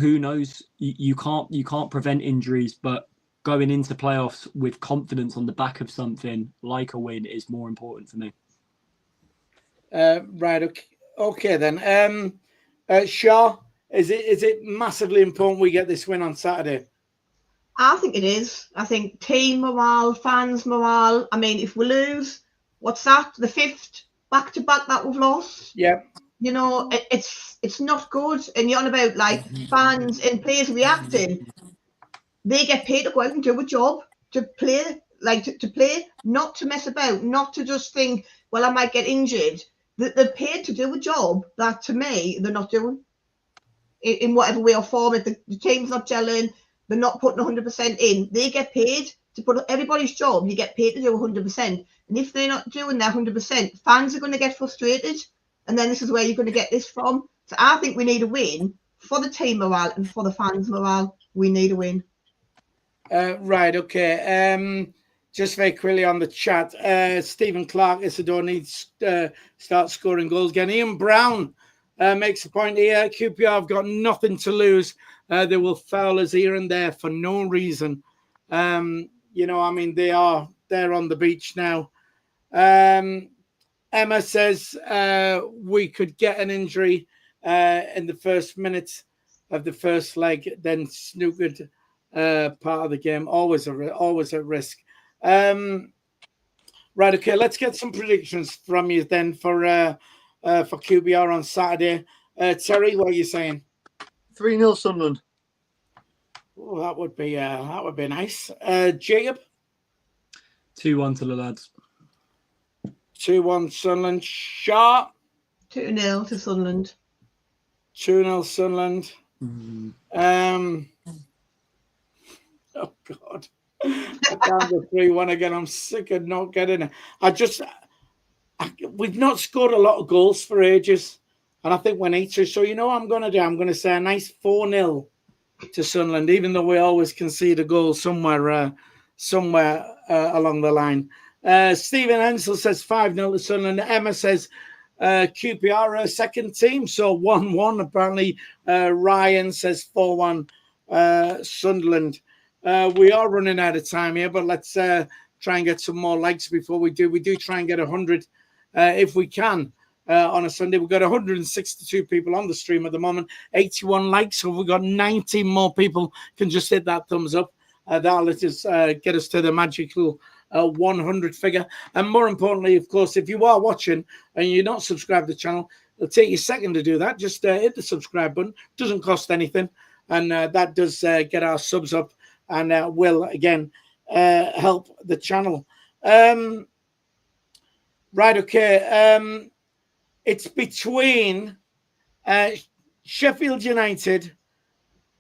Who knows? You can't prevent injuries, but going into playoffs with confidence on the back of something like a win is more important for me. Right. Okay then. Shaw, is it massively important we get this win on Saturday? I think it is. I think team morale, fans morale. I mean, if we lose, what's that? The 5th back-to-back that we've lost. Yeah. You know, it's not good. And you're on about like fans and players reacting. They get paid to go out and do a job, to play, to play, not to mess about, not to just think, well, I might get injured. They're paid to do a job that, to me, they're not doing in whatever way or form. If the team's not gelling, they're not putting 100% in. They get paid to put everybody's job. You get paid to do 100%. And if they're not doing their 100%, fans are going to get frustrated. And then this is where you're going to get this from. So I think we need a win for the team morale and for the fans morale. We need a win. Right, okay. Just very quickly on the chat, Stephen Clark, Isidore needs to start scoring goals again. Ian Brown makes a point here. QPR have got nothing to lose. They will foul us here and there for no reason. You know, I mean, they're on the beach now. Emma says we could get an injury in the first minute of the first leg, then snookered part of the game. Always at risk. Right, okay, let's get some predictions from you then for QPR on Saturday. Terry, what are you saying? 3-0 Sunderland. Oh, that would be nice. Jacob? 2-1 to the lads. 2-1 Sunderland. Sharp? 2-0 to Sunderland. 2-0 Sunderland. Oh God. Down to 3-1 again. I'm sick of not getting it. We've not scored a lot of goals for ages. And I think we need to. So you know what I'm going to do? I'm going to say a nice 4-0 to Sunderland, even though we always concede a goal somewhere along the line. Stephen Hensel says 5-0 to Sunderland. Emma says QPR second team, so 1-1. Apparently, Ryan says 4-1 Sunderland. We are running out of time here, but let's try and get some more likes before we do. We do try and get 100 if we can on a Sunday. We've got 162 people on the stream at the moment, 81 likes, so we've got 19 more people can just hit that thumbs up. That'll let us get us to the magical 100 figure. And more importantly, of course, if you are watching and you're not subscribed to the channel, it'll take you a second to do that. Just hit the subscribe button. Doesn't cost anything. And that does get our subs up and will, again, help the channel. Right, okay. It's between Sheffield United,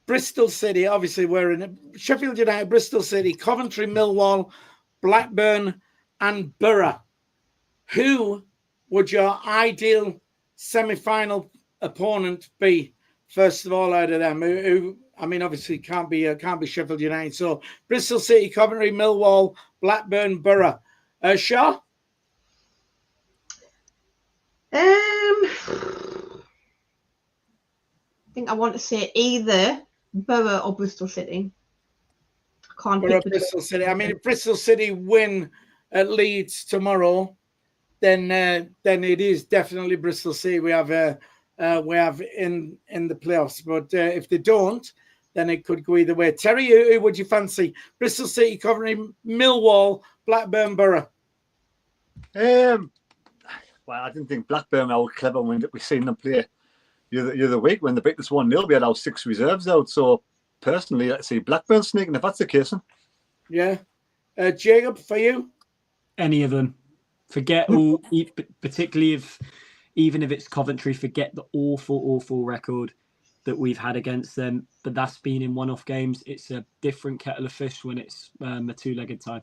Bristol City. Obviously, we're in Sheffield United, Bristol City, Coventry, Millwall, Blackburn, and Borough. Who would your ideal semi-final opponent be? First of all, out of them, who I mean, obviously can't be Sheffield United. So Bristol City, Coventry, Millwall, Blackburn, Borough. Shaw? I think I want to say either Borough or Bristol City. I can't Borough, pick Bristol City. I mean, if Bristol City win at Leeds tomorrow, then it is definitely Bristol City we have in the playoffs. But if they don't, then it could go either way. Terry, who would you fancy? Bristol City, Coventry, Millwall, Blackburn, Borough. Well, I didn't think Blackburn were clever when we seen them play the other week when they beat us 1-0. We had our 6 reserves out. So personally, let's see Blackburn sneaking if that's the case. Yeah. Jacob, for you? Any of them. Forget all, particularly even if it's Coventry, forget the awful record that we've had against them. But that's been in one-off games. It's a different kettle of fish when it's a two-legged tie.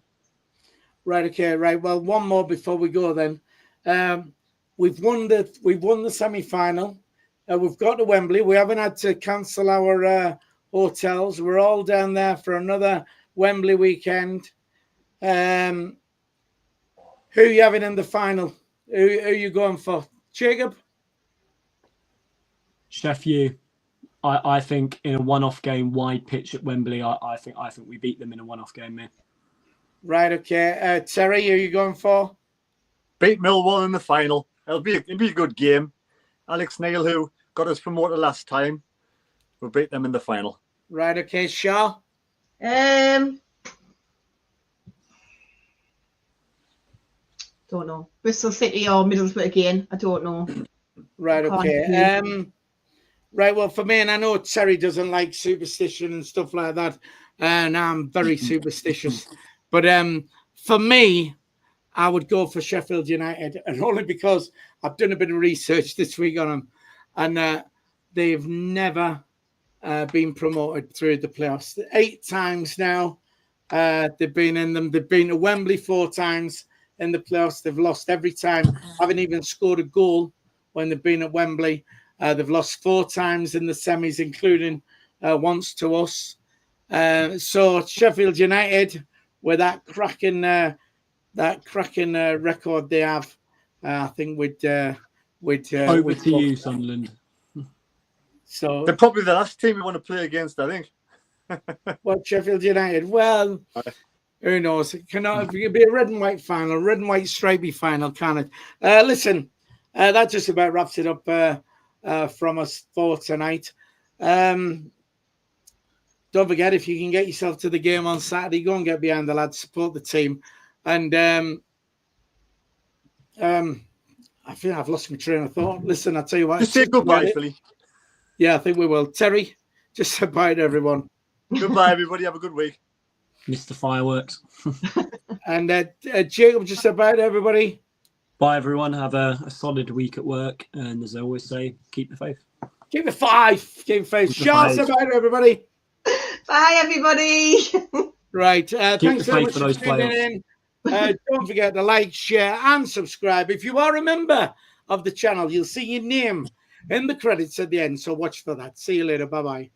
Right. Okay. Right. Well, one more before we go. Then we've won the semi-final. We've got to Wembley. We haven't had to cancel our hotels. We're all down there for another Wembley weekend. Who are you having in the final? Who are you going for? Jacob? Chef, you. I think in a one-off game, wide pitch at Wembley, I think we beat them in a one-off game, man. Right, okay. Terry, who are you going for? Beat Millwall in the final. It'll be a good game. Alex Neil, who got us promoted last time, will beat them in the final. Right, okay. Shaw? Don't know. Bristol City or Middlesbrough again. I don't know. Right, okay. Right, well, for me, and I know Terry doesn't like superstition and stuff like that, and I'm very superstitious. But for me, I would go for Sheffield United, and only because I've done a bit of research this week on them, and they've never been promoted through the playoffs. 8 times now they've been in them. They've been to Wembley 4 times in the playoffs. They've lost every time. Haven't even scored a goal when they've been at Wembley. They've lost 4 times in the semis, including once to us. So Sheffield United, with that cracking record they have, I think we'd over to you, Sunderland. So they're probably the last team we want to play against, I think. What, Sheffield United? Well, who knows? It cannot be a red and white final, red and white stripy final, can it? Listen, that just about wraps it up from us for tonight. Don't forget, if you can get yourself to the game on Saturday, go and get behind the lads, support the team. And I feel I've lost my train of thought. Listen, I'll tell you what. Just say goodbye, Philly. Yeah, I think we will. Terry, just say bye to everyone. Goodbye, everybody. Have a good week. Mr. Fireworks. And Jacob, just say bye to everybody. Bye, everyone. Have a solid week at work. And as I always say, keep the faith. Keep the faith. Keep the faith. Shaw, say bye to everybody. Bye, everybody. Right. Thanks so much for those tuning in. Don't forget to like, share, and subscribe. If you are a member of the channel, you'll see your name in the credits at the end. So watch for that. See you later. Bye-bye.